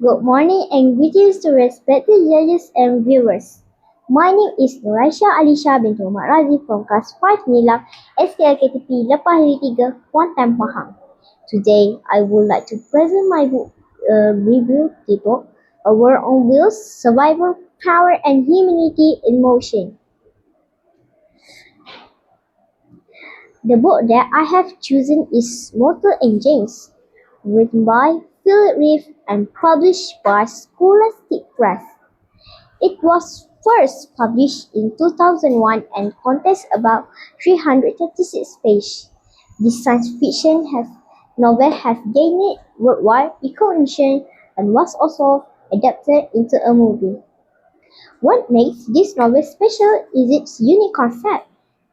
Good morning and greetings to respected judges and viewers. My name is Nuraisha Alisha binti Muhammad Razi from class 5 Nilab SKLKTP Lepas Hari 3 Kuantan Pahang. Today, I would like to present my book review titled A War on Wheels, Survival, Power and Humanity in Motion. The book that I have chosen is Mortal Engines, written by Philip Reeve and published by Scholastic Press. It was first published in 2001 and contains about 336 pages. This science fiction novel has gained worldwide recognition and was also adapted into a movie. What makes this novel special is its unique concept.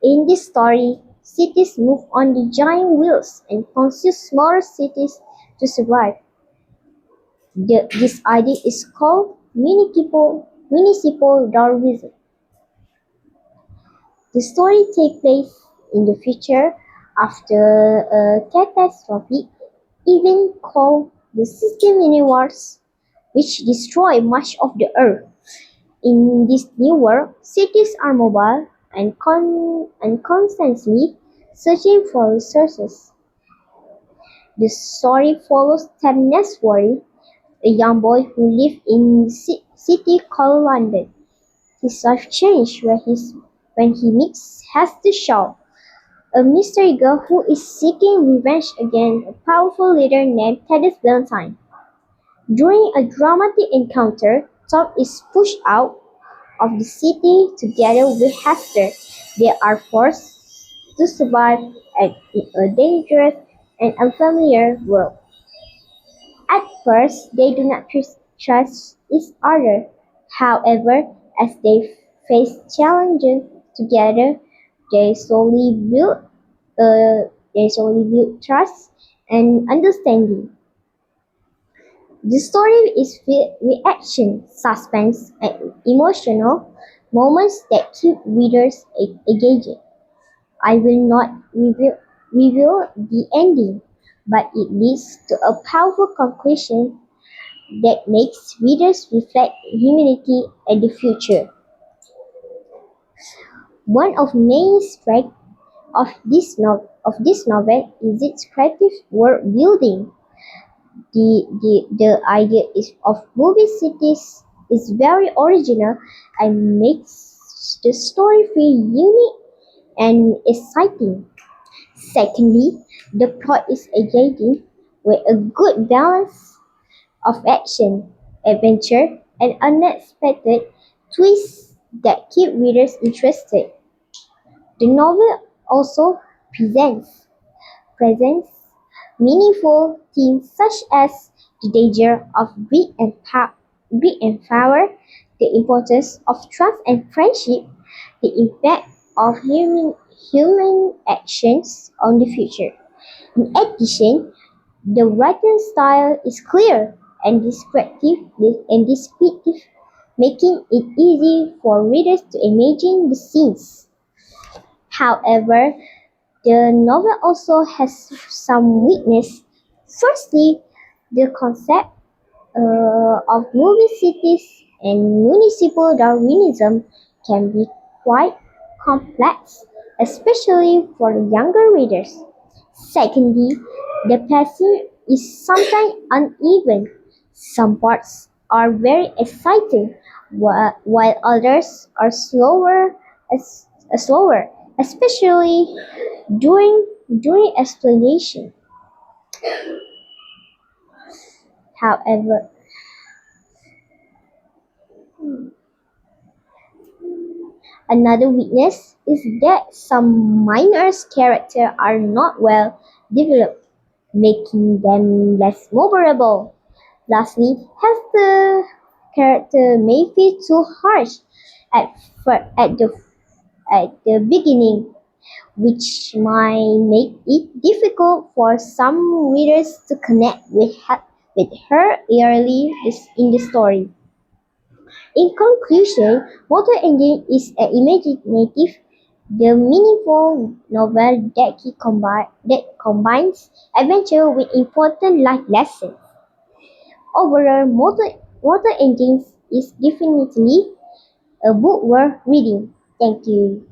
In this story, cities move on the giant wheels and consume smaller cities to survive. This idea is called municipal Darwinism. The story takes place in the future after a catastrophic event called the System Universe, which destroyed much of the Earth. In this new world, cities are mobile and constantly searching for resources. The story follows Tim Nesworthy, a young boy who lived in a city called London. His life changed when he meets Hester Shaw, a mystery girl who is seeking revenge against a powerful leader named Thaddeus Valentine. During a dramatic encounter, Tom is pushed out of the city together with Hester. They are forced to survive in a dangerous and unfamiliar world. At first, they do not trust each other. However, as they face challenges together, they slowly build trust and understanding. The story is filled with action, suspense, and emotional moments that keep readers engaged. I will not reveal the ending, but it leads to a powerful conclusion that makes readers reflect humanity and the future. One of the main strengths of this novel is its creative world building. The idea of movie cities is very original and makes the story feel unique and exciting. Secondly, the plot is engaging with a good balance of action, adventure, and unexpected twists that keep readers interested. The novel also presents meaningful themes such as the danger of greed and power, the importance of trust and friendship, the impact of human actions on the future. In addition, the writing style is clear and descriptive, making it easy for readers to imagine the scenes. However, the novel also has some weakness. Firstly, the concept of movie cities and municipal Darwinism can be quite complex, especially for the younger readers. Secondly, the pacing is sometimes uneven. Some parts are very exciting, while others are slower, especially during explanation. However, another weakness is that some minors' characters are not well developed, making them less memorable. Lastly, has the character may feel too harsh at, fir- at the beginning, which might make it difficult for some readers to connect with her early in the story. In conclusion, Motor Engine is an imaginative, the meaningful novel that combines adventure with important life lessons. Overall, Motor Engines is definitely a book worth reading. Thank you.